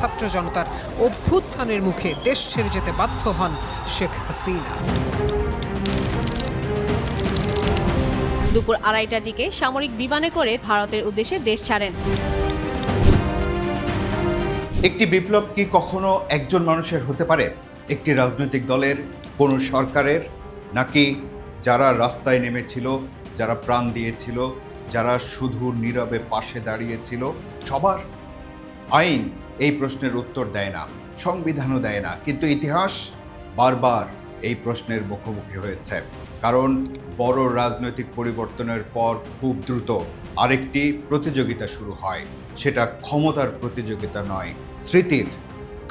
ছাত্র জনতার অভ্যুত্থানের মুখে দেশ ছেড়ে যেতে বাধ্য হন শেখ হাসিনা। দুপুর 2:30টার দিকে সামরিক বিমানে করে ভারতের উদ্দেশ্যে দেশ ছাড়েন। একটি বিপ্লব কি কখনো একজন মানুষের হতে পারে? একটি রাজনৈতিক দলের, কোনো সরকারের, নাকি যারা রাস্তায় নেমেছিল, যারা প্রাণ দিয়েছিল, যারা শুধু নীরবে পাশে দাঁড়িয়েছিল সবার? আইন এই প্রশ্নের উত্তর দেয় না, সংবিধানও দেয় না, কিন্তু ইতিহাস বারবার এই প্রশ্নের মুখোমুখি হয়েছে। কারণ বড় রাজনৈতিক পরিবর্তনের পর খুব দ্রুত আরেকটি প্রতিযোগিতা শুরু হয়। সেটা ক্ষমতার প্রতিযোগিতা নয়, স্মৃতির।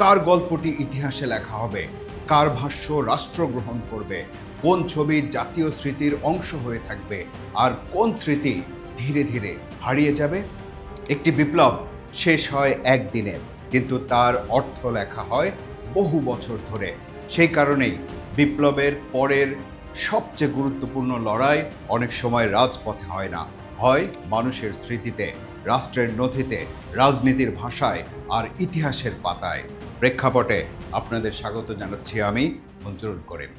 কার গল্পটি ইতিহাসে লেখা হবে, কার ভাষ্য রাষ্ট্র গ্রহণ করবে, কোন ছবি জাতীয় স্মৃতির অংশ হয়ে থাকবে, আর কোন স্মৃতি ধীরে ধীরে হারিয়ে যাবে। একটি বিপ্লব শেষ হয় একদিনে, কিন্তু তার অর্থ লেখা হয় বহু বছর ধরে। সেই কারণেই বিপ্লবের পরের সবচেয়ে গুরুত্বপূর্ণ লড়াই অনেক সময় রাজপথে হয় না, হয় মানুষের স্মৃতিতে, রাষ্ট্রের নথিতে, রাজনীতির ভাষায় আর ইতিহাসের পাতায়। প্রেক্ষাপটে আপনাদের স্বাগত জানাচ্ছি আমি মঞ্জুরুল করিম।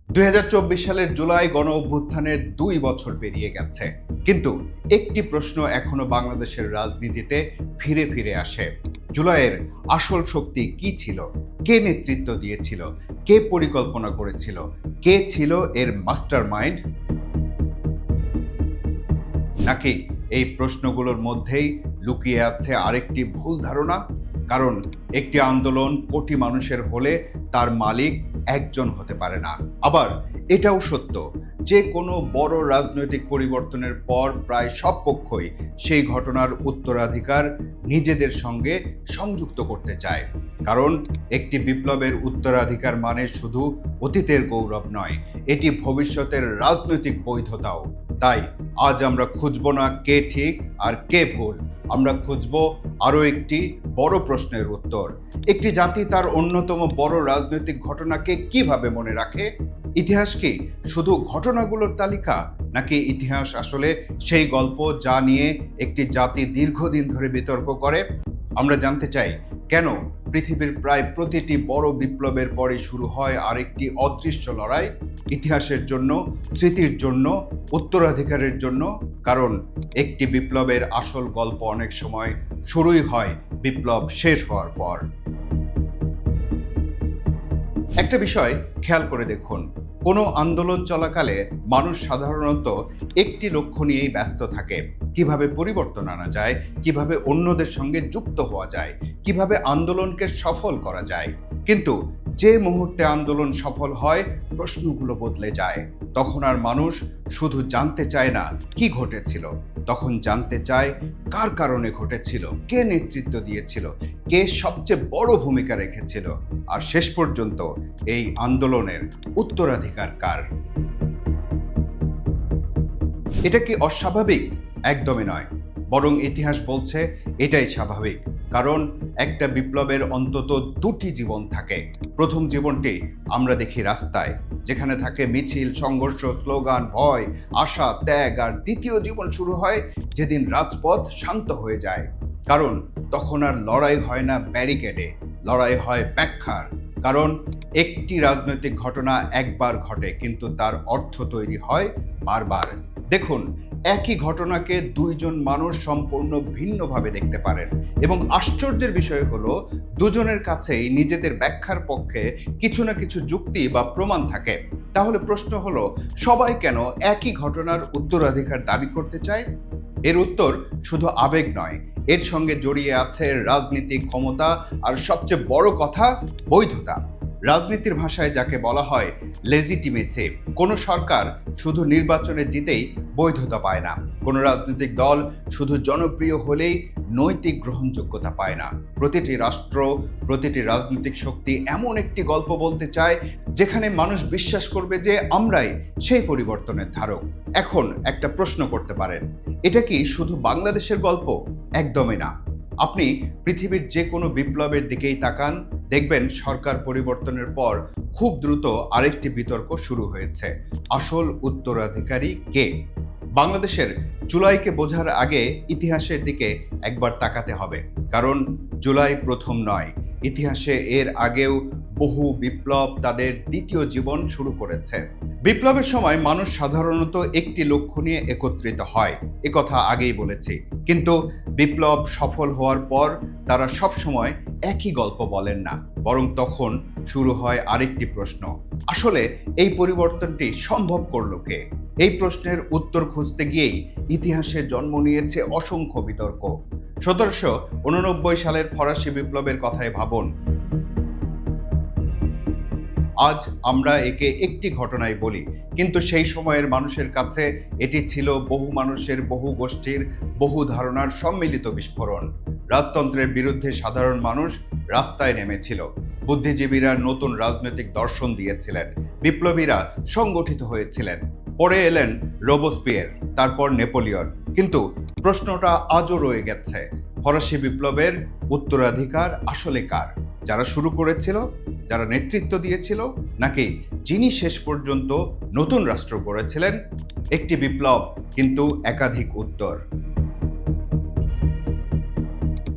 2024 সালের জুলাই গণ অভ্যুত্থানের 2 বছর পেরিয়ে গেছে, কিন্তু একটি প্রশ্ন এখনো বাংলাদেশের রাজনীতিতে ফিরে ফিরে আসে। জুলাইয়ের আসল শক্তি কি ছিল? কে নেতৃত্ব দিয়েছিল? কে পরিকল্পনা করেছিল? কে ছিল এর মাস্টার মাইন্ড? নাকি এই প্রশ্নগুলোর মধ্যেই লুকিয়ে আছে আরেকটি ভুল ধারণা? কারণ একটি আন্দোলন কোটি মানুষের হলে তার মালিক একজন হতে পারে না। আবার এটাও সত্য যে কোনো বড় রাজনৈতিক পরিবর্তনের পর প্রায় সব পক্ষই সেই ঘটনার উত্তরাধিকার নিজেদের সঙ্গে সংযুক্ত করতে চায়। কারণ একটি বিপ্লবের উত্তরাধিকার মানে শুধু অতীতের গৌরব নয়, এটি ভবিষ্যতের রাজনৈতিক বৈধতাও। তাই আজ আমরা খুঁজব না কে ঠিক আর কে ভুল, আমরা খুঁজব আরও একটি বড় প্রশ্নের উত্তর। একটি জাতি তার অন্যতম বড় রাজনৈতিক ঘটনাকে কিভাবে মনে রাখে? ইতিহাস কি শুধু ঘটনাগুলোর তালিকা, নাকি ইতিহাস আসলে সেই গল্প যা নিয়ে একটি জাতি দীর্ঘদিন ধরে বিতর্ক করে? আমরা জানতে চাই কেন পৃথিবীর প্রায় প্রতিটি বড় বিপ্লবের পরে শুরু হয় আরেকটি অদৃশ্য লড়াই, ইতিহাসের জন্য, স্মৃতির জন্য, উত্তরাধিকারের জন্য। কারণ একটি বিপ্লবের আসল গল্প অনেক সময় শুরুই হয় বিপ্লব শেষ হওয়ার পর। একটা বিষয় খেয়াল করে দেখুন, কোনো আন্দোলন চলাকালে মানুষ সাধারণত একটি লক্ষ্য নিয়েই ব্যস্ত থাকে। কিভাবে পরিবর্তন আনা যায়, কিভাবে অন্যদের সঙ্গে যুক্ত হওয়া যায়, কিভাবে আন্দোলনকে সফল করা যায়। কিন্তু যে মুহূর্তে আন্দোলন সফল হয়, প্রশ্নগুলো বদলে যায়। তখন আর মানুষ শুধু জানতে চায় না কি ঘটেছিল, তখন জানতে চায় কার কারণে ঘটেছিল, কে নেতৃত্ব দিয়েছিল, কে সবচেয়ে বড় ভূমিকা রেখেছিল, আর শেষ পর্যন্ত এই আন্দোলনের উত্তরাধিকার কার। এটা কি অস্বাভাবিক? একদমই নয়, বরং ইতিহাস বলছে এটাই স্বাভাবিক। কারণ একটা বিপ্লবের অন্তত দুটি জীবন থাকে। প্রথম জীবনটি আমরা দেখি রাস্তায়, যেখানে থাকে মিছিল, সংঘর্ষ, স্লোগান, ভয়, আশা, ত্যাগ। আর দ্বিতীয় জীবন শুরু হয় যেদিন রাজপথ শান্ত হয়ে যায়। কারণ তখন আর লড়াই হয় না ব্যারিকেডে, লড়াই হয় ব্যাখ্যার। কারণ একটি রাজনৈতিক ঘটনা একবার ঘটে, কিন্তু তার অর্থ তৈরি হয় বারবার। দেখুন, একই ঘটনাকে দুইজন মানুষ সম্পূর্ণ ভিন্নভাবে দেখতে পারেন, এবং আশ্চর্যের বিষয় হলো দুজনের কাছেই নিজেদের ব্যাখ্যার পক্ষে কিছু না কিছু যুক্তি বা প্রমাণ থাকে। তাহলে প্রশ্ন হলো, সবাই কেন একই ঘটনার উত্তরাধিকার দাবি করতে চায়? এর উত্তর শুধু আবেগ নয়, এর সঙ্গে জড়িয়ে আছে রাজনীতিক ক্ষমতা, আর সবচেয়ে বড় কথা বৈধতা। রাজনীতির ভাষায় যাকে বলা হয় লেজিটিমেসি। কোনো সরকার শুধু নির্বাচনে জিতেই বৈধতা পায় না, কোনো রাজনৈতিক দল শুধু জনপ্রিয় হলেই নৈতিক গ্রহণযোগ্যতা পায় না। প্রতিটি রাষ্ট্র, প্রতিটি রাজনৈতিক শক্তি এমন একটি গল্প বলতে চায় যেখানে মানুষ বিশ্বাস করবে যে আমরাই সেই পরিবর্তনের ধারক। এখন একটা প্রশ্ন করতে পারেন, এটা কি শুধু বাংলাদেশের গল্প? একদমই না। আপনি পৃথিবীর যে কোনো বিপ্লবের দিকেই তাকান, দেখবেন সরকার পরিবর্তনের পর খুব দ্রুত আরেকটি বিতর্ক শুরু হয়েছে। আসল উত্তরাধিকারী কে? বাংলাদেশের জুলাইকে বোঝার আগে ইতিহাসের দিকে একবার তাকাতে হবে, কারণ জুলাই প্রথম নয়। ইতিহাসে এর আগেও বহু বিপ্লব তাদের দ্বিতীয় জীবন শুরু করেছে। বিপ্লবের সময় মানুষ সাধারণত একটি লক্ষ্য নিয়ে একত্রিত হয়, কথা আগেই বলেছি। কিন্তু বিপ্লব সফল হওয়ার পর তারা সবসময় একই গল্প বলেন না, বরং তখন শুরু হয় আরেকটি প্রশ্ন: আসলে এই পরিবর্তনটি সম্ভব করলো কে? এই প্রশ্নের উত্তর খুঁজতে গিয়েই ইতিহাসে জন্ম নিয়েছে অসংখ্য বিতর্ক। 1789 সালের ফরাসি বিপ্লবের কথাই ভাবুন। আজ আমরা একে একটি ঘটনায় বলি, কিন্তু সেই সময়ের মানুষের কাছে এটি ছিল বহু মানুষের, বহু গোষ্ঠীর, বহু ধারণার সম্মিলিত বিস্ফোরণ। রাজতন্ত্রের বিরুদ্ধে সাধারণ মানুষ রাস্তায় নেমেছিল, বুদ্ধিজীবীরা নতুন রাজনৈতিক দর্শন দিয়েছিলেন, বিপ্লবীরা সংগঠিত হয়েছিলেন। পরে এলেন রোবসপিয়ের, তারপর নেপোলিয়ন। কিন্তু প্রশ্নটা আজও রয়ে গেছে, ফরাসি বিপ্লবের উত্তরাধিকার আসলে কার? যারা শুরু করেছিল, যারা নেতৃত্ব দিয়েছিল, নাকি যিনি শেষ পর্যন্ত নতুন রাষ্ট্র গড়েছিলেন? একটি বিপ্লব, কিন্তু একাধিক উত্তর।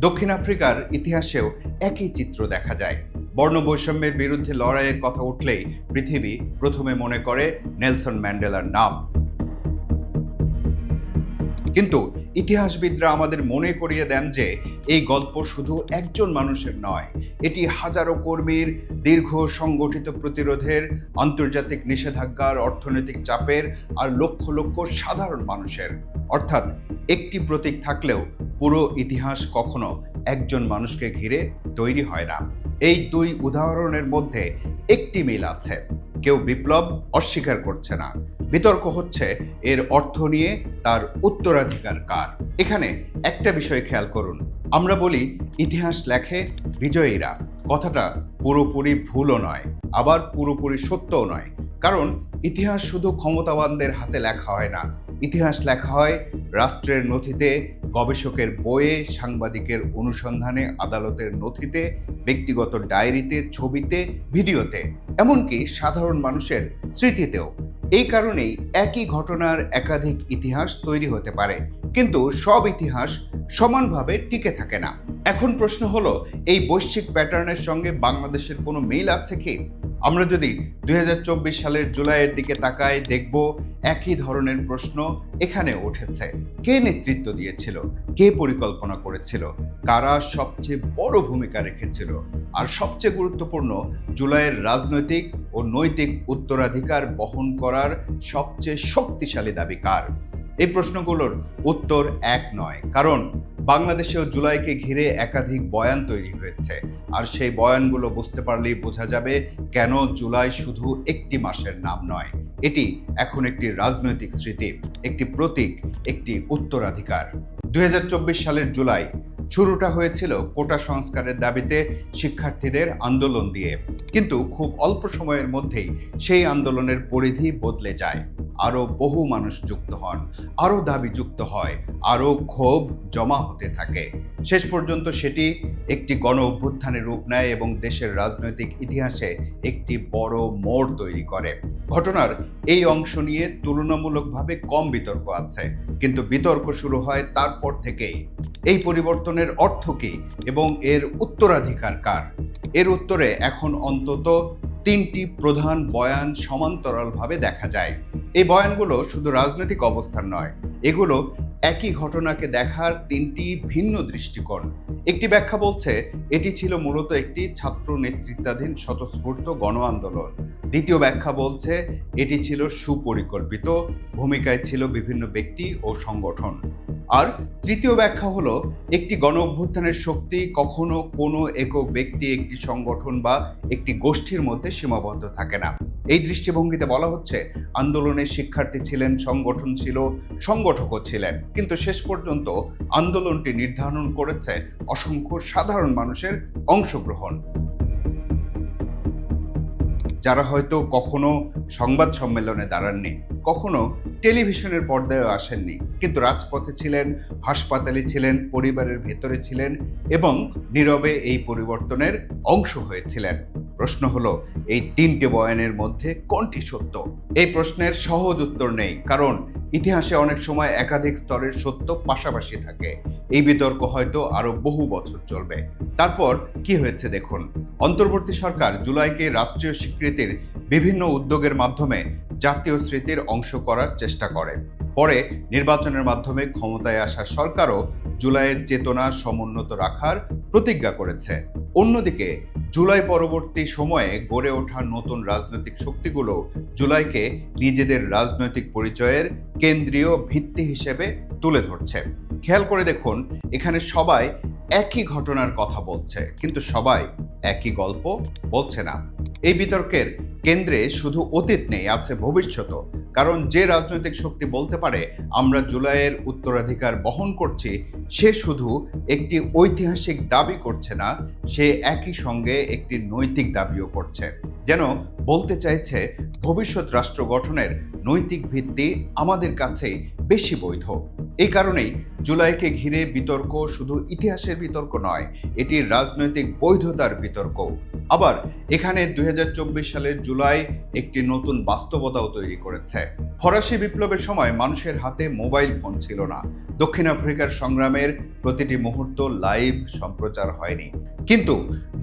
দক্ষিণ আফ্রিকার ইতিহাসেও একই চিত্র দেখা যায়। বর্ণবৈষম্যের বিরুদ্ধে লড়াইয়ের কথা উঠলেই পৃথিবী প্রথমে মনে করে নেলসন ম্যান্ডেলার নাম। কিন্তু ইতিহাসবিদরা আমাদের মনে করিয়ে দেন যে এই গল্প শুধু একজন মানুষের নয়, এটি হাজারো কর্মীর, দীর্ঘ সংগঠিত প্রতিরোধের, আন্তর্জাতিক নিষেধাজ্ঞার, অর্থনৈতিক চাপের, আর লক্ষ লক্ষ সাধারণ মানুষের। অর্থাৎ একটি প্রতীক থাকলেও পুরো ইতিহাস কখনো একজন মানুষকে ঘিরে তৈরি হয় না। এই দুই উদাহরণের মধ্যে একটি মিল আছে, কেউ বিপ্লব অস্বীকার করছে না, বিতর্ক হচ্ছে এর অর্থ নিয়ে, তার উত্তরাধিকার কার। এখানে একটা বিষয় খেয়াল করুন, আমরা বলি ইতিহাস লেখে বিজয়ীরা। কথাটা পুরোপুরি ভুলও নয়, আবার পুরোপুরি সত্যও নয়। কারণ ইতিহাস শুধু ক্ষমতাবানদের হাতে লেখা হয় না, ইতিহাস লেখা হয় রাষ্ট্রের নথিতে, গবেষকের বইয়ে, সাংবাদিকের অনুসন্ধানে, আদালতের নথিতে, ব্যক্তিগত ডায়েরিতে, ছবিতে, ভিডিওতে, এমনকি সাধারণ মানুষের স্মৃতিতেও। এই কারণেই একই ঘটনার একাধিক ইতিহাস তৈরি হতে পারে, কিন্তু সব ইতিহাস সমানভাবে টিকে থাকে না। এখন প্রশ্ন হলো, এই বৈশ্বিক প্যাটার্নের সঙ্গে বাংলাদেশের কোনো মিল আছে কি? আমরা যদি 2024 সালের জুলাইয়ের দিকে তাকাই, দেখব একই ধরনের প্রশ্ন এখানে উঠেছে। কে নেতৃত্ব দিয়েছিল? কে পরিকল্পনা করেছিল? কারা সবচেয়ে বড় ভূমিকা রেখেছিল? আর সবচেয়ে গুরুত্বপূর্ণ, জুলাইয়ের রাজনৈতিক ও নৈতিক উত্তরাধিকার বহন করার সবচেয়ে শক্তিশালী দাবি কার? এই প্রশ্নগুলোর উত্তর এক নয়, কারণ বাংলাদেশেও জুলাইকে ঘিরে একাধিক বয়ান তৈরি হয়েছে। আর সেই বয়ানগুলো বুঝতে পারলেই বোঝা যাবে কেন জুলাই শুধু একটি মাসের নাম নয়, এটি এখন একটি রাজনৈতিক স্মৃতি, একটি প্রতীক, একটি উত্তরাধিকার। 2024 সালের জুলাই শুরুটা হয়েছিল কোটা সংস্কারের দাবিতে শিক্ষার্থীদের আন্দোলন দিয়ে, কিন্তু খুব অল্প সময়ের মধ্যেই সেই আন্দোলনের পরিধি বদলে যায়। আরও বহু মানুষ যুক্ত হন, আরও দাবি যুক্ত হয়, আরও ক্ষোভ জমা হতে থাকে। শেষ পর্যন্ত সেটি একটি গণ অভ্যুত্থানের রূপ নেয় এবং দেশের রাজনৈতিক ইতিহাসে একটি বড় মোড় তৈরি করে। ঘটনার এই অংশ নিয়ে তুলনামূলকভাবে কম বিতর্ক আছে, কিন্তু বিতর্ক শুরু হয় তারপর থেকেই। এই পরিবর্তনের অর্থ কী এবং এর উত্তরাধিকার কার? এর উত্তরে এখন অন্তত তিনটি প্রধান বয়ান সমান্তরালভাবে দেখা যায়। এই বয়ানগুলো শুধু রাজনৈতিক অবস্থান নয়, এগুলো একই ঘটনাকে দেখার তিনটি ভিন্ন দৃষ্টিকোণ। একটি ব্যাখ্যা বলছে এটি ছিল মূলত একটি ছাত্র নেতৃত্বাধীন স্বতঃস্ফূর্ত গণ আন্দোলন। দ্বিতীয় ব্যাখ্যা বলছে এটি ছিল সুপরিকল্পিত, ভূমিকায় ছিল বিভিন্ন ব্যক্তি ও সংগঠন। আর তৃতীয় ব্যাখ্যা হলো একটি গণ অভ্যুত্থানের শক্তি কখনো কোনো একক ব্যক্তি, একটি সংগঠন বা একটি গোষ্ঠীর মধ্যে সীমাবদ্ধ থাকে না। এই দৃষ্টিভঙ্গিতে বলা হচ্ছে আন্দোলনের শিক্ষার্থী ছিলেন, সংগঠন ছিল, সংগঠকও ছিলেন, কিন্তু শেষ পর্যন্ত আন্দোলনটি নির্ধারণ করেছে অসংখ্য সাধারণ মানুষের অংশগ্রহণ, যারা হয়তো কখনো সংবাদ সম্মেলনে দাঁড়াননি, কখনো টেলিভিশনের পর্দায় আসেননি, কিন্তু রাজপথে ছিলেন, হাসপাতালে ছিলেন, পরিবারের ভেতরে ছিলেন এবং নীরবে এই পরিবর্তনের অংশ হয়েছিলেন। প্রশ্ন হলো, এই তিনটে বয়ানের মধ্যে কোনটি সত্য? এই প্রশ্নের সহজ উত্তর নেই, কারণ ইতিহাসে অনেক সময় একাধিক স্তরের সত্য পাশাপাশি থাকে। এই বিতর্ক হয়তো আরো বহু বছর চলবে। তারপর কি হয়েছে দেখুন। অন্তর্বর্তী সরকার জুলাইকে রাষ্ট্রীয় স্বীকৃতির বিভিন্ন উদ্যোগের মাধ্যমে জাতীয় স্মৃতির অংশ করার চেষ্টা করে। পরে নির্বাচনের মাধ্যমে ক্ষমতায় আসা সরকারও জুলাইয়ের চেতনা সমুন্নত রাখার প্রতিজ্ঞা করেছে। অন্যদিকে জুলাই পরবর্তী সময়ে গড়ে ওঠা নতুন রাজনৈতিক শক্তিগুলো জুলাইকে নিজেদের রাজনৈতিক পরিচয়ের কেন্দ্রীয় ভিত্তি হিসেবে তুলে ধরছে। খেয়াল করে দেখুন, এখানে সবাই একই ঘটনার কথা বলছে, কিন্তু সবাই একই গল্প বলছে না। এই বিতর্কের কেন্দ্রে শুধু অতীত নেই, আছে ভবিষ্যৎও। কারণ যে রাজনৈতিক শক্তি বলতে পারে আমরা জুলাইয়ের উত্তরাধিকার বহন করছি, সে শুধু একটি ঐতিহাসিক দাবি করছে না, সে একই সঙ্গে একটি নৈতিক দাবিও করছে। যেন বলতে চাইছে ভবিষ্যৎ রাষ্ট্র গঠনের নৈতিক ভিত্তি আমাদের কাছে বেশি বৈধ। এই কারণেই জুলাইকে ঘিরে বিতর্ক শুধু ইতিহাসের বিতর্ক নয়, এটি রাজনৈতিক বৈধতার বিতর্ক। আবার এখানে 2024 সালের জুলাই একটি নতুন বাস্তবতাও তৈরি করেছে। ফরাসি বিপ্লবের সময় মানুষের হাতে মোবাইল ফোন ছিল না। দক্ষিণ আফ্রিকার সংগ্রামের প্রতিটি মুহূর্ত লাইভ সম্প্রচার হয়নি। কিন্তু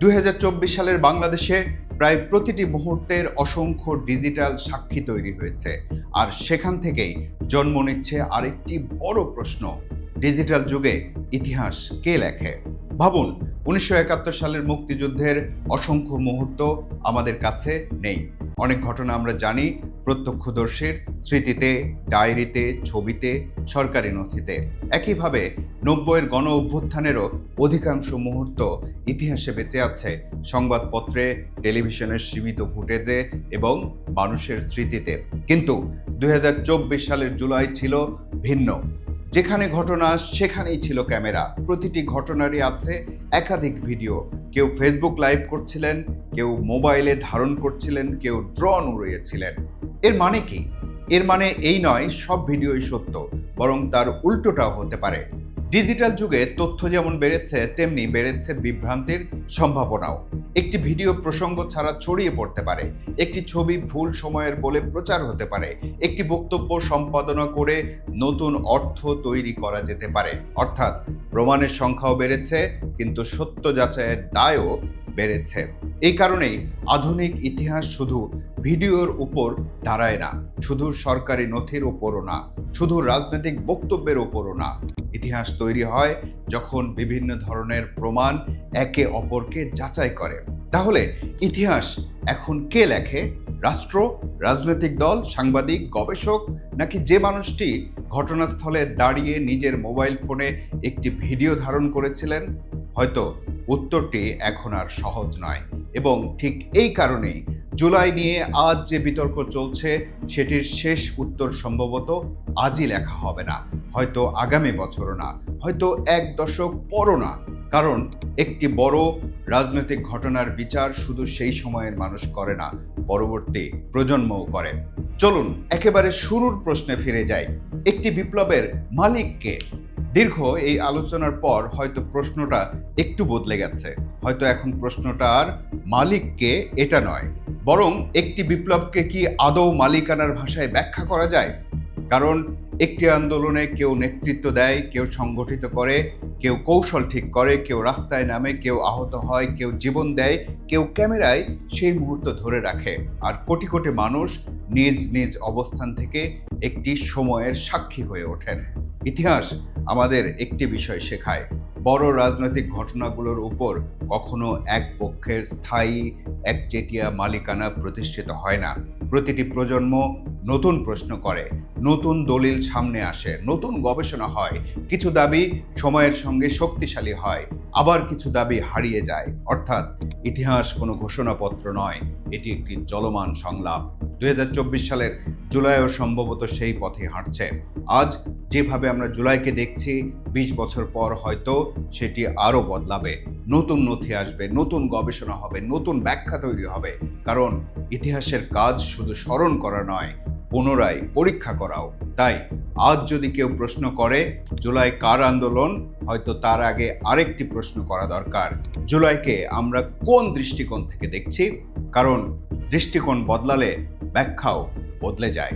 2024 সালের বাংলাদেশে প্রায় প্রতিটি মুহূর্তের অসংখ্য ডিজিটাল সাক্ষী তৈরি হয়েছে। আর সেখান থেকেই জন্ম নিচ্ছে আরেকটি বড় প্রশ্ন, ডিজিটাল যুগে ইতিহাস কে লেখে? ভাবুন, 1971 সালের মুক্তিযুদ্ধের অসংখ্য মুহূর্ত আমাদের কাছে নেই। অনেক ঘটনা আমরা জানি প্রত্যক্ষদর্শীর স্মৃতিতে, ডায়েরিতে, ছবিতে, সরকারি নথিতে। একইভাবে 90-এর গণ অভ্যুত্থানেরও অধিকাংশ মুহূর্ত ইতিহাসে বেঁচে আছে সংবাদপত্রে, টেলিভিশনের সীমিত ফুটেজে এবং মানুষের স্মৃতিতে। কিন্তু 2024 সালের জুলাই ছিল ভিন্ন। যেখানে ঘটনা সেখানেই ছিল ক্যামেরা। প্রতিটি ঘটনারই আছে একাধিক ভিডিও। কেউ ফেসবুক লাইভ করছিলেন, কেউ মোবাইলে ধারণ করছিলেন, কেউ ড্রোন উড়িয়েছিলেন। এর মানে কি? এর মানে এই নয় সব ভিডিওই সত্য, বরং তার উল্টোটাও হতে পারে। ডিজিটাল যুগে তথ্য যেমন বেড়েছে, তেমনি বেড়েছে বিভ্রান্তির সম্ভাবনাও। একটি ভিডিও প্রসঙ্গ ছাড়া ছড়িয়ে পড়তে পারে, একটি ছবি ভুল সময়ের বলে প্রচার হতে পারে, একটি বক্তব্য সম্পাদনা করে নতুন অর্থ তৈরি করা যেতে পারে। অর্থাৎ প্রমাণের সংখ্যাও বেড়েছে, কিন্তু সত্য যাচাইয়ের দায়ও বেড়েছে। এই কারণেই আধুনিক ইতিহাস শুধু ভিডিওর উপর দাঁড়ায় না, শুধু সরকারি নথির উপরও না, শুধু রাজনৈতিক বক্তব্যের উপরও না। ইতিহাস তৈরি হয় যখন বিভিন্ন ধরনের প্রমাণ একে অপরকে যাচাই করে। তাহলে ইতিহাস এখন কে লেখে? রাষ্ট্র, রাজনৈতিক দল, সাংবাদিক, গবেষক, নাকি যে মানুষটি ঘটনাস্থলে দাঁড়িয়ে নিজের মোবাইল ফোনে একটি ভিডিও ধারণ করেছিলেন? হয়তো উত্তরটি এখন আর সহজ নয়। এবং ঠিক এই কারণেই জুলাই নিয়ে আজ যে বিতর্ক চলছে সেটির শেষ উত্তর সম্ভবত আজই লেখা হবে না, হয়তো আগামী বছরও না, হয়তো 1 দশক পরও না। কারণ একটি বড় রাজনৈতিক ঘটনার বিচার শুধু সেই সময়ের মানুষ করে না, পরবর্তী প্রজন্মও করে। চলুন একেবারে শুরুর প্রশ্নে ফিরে যাই। একটি বিপ্লবের মালিক কে? দীর্ঘ এই আলোচনার পর হয়তো প্রশ্নটা একটু বদলে গেছে। হয়তো এখন প্রশ্নটা আর মালিক কে এটা নয়, বরং একটি বিপ্লবকে কি আদৌ মালিকানার ভাষায় ব্যাখ্যা করা যায়? কারণ একটি আন্দোলনে কেউ নেতৃত্ব দেয়, কেউ সংগঠিত করে, কেউ কৌশল ঠিক করে, কেউ রাস্তায় নামে, কেউ আহত হয়, কেউ জীবন দেয়, কেউ ক্যামেরায় সেই মুহূর্ত ধরে রাখে, আর কোটি কোটি মানুষ নিজ নিজ অবস্থান থেকে একটি সময়ের সাক্ষী হয়ে ওঠেন। ইতিহাস আমাদের একটি বিষয় শেখায়, বড় রাজনৈতিক ঘটনাগুলোর উপর কখনো এক পক্ষের স্থায়ী একচেটিয়া মালিকানা প্রতিষ্ঠিত হয় না। প্রতিটি প্রজন্ম নতুন প্রশ্ন করে, নতুন দলিল সামনে আসে, নতুন গবেষণা হয়। কিছু দাবি সময়ের সঙ্গে শক্তিশালী হয়, আবার কিছু দাবি হারিয়ে যায়। অর্থাৎ ইতিহাস কোনো ঘোষণাপত্র নয়, এটি একটি চলমান সংলাপ। 2024 সালের জুলাইও সম্ভবত সেই পথে হাঁটছে। আজ যেভাবে আমরা জুলাইকে দেখছি, 20 বছর পর হয়তো সেটি আরও বদলাবে। নতুন নথি আসবে, নতুন গবেষণা হবে, নতুন ব্যাখ্যা তৈরি হবে। কারণ ইতিহাসের কাজ শুধু স্মরণ করা নয়, পুনরায় পরীক্ষা করাও। তাই আজ যদি কেউ প্রশ্ন করে জুলাই কার আন্দোলন, হয়তো তার আগে আরেকটি প্রশ্ন করা দরকার, জুলাইকে আমরা কোন দৃষ্টিকোণ থেকে দেখছি? কারণ দৃষ্টিকোণ বদলালে ব্যাখ্যাও বদলে যায়।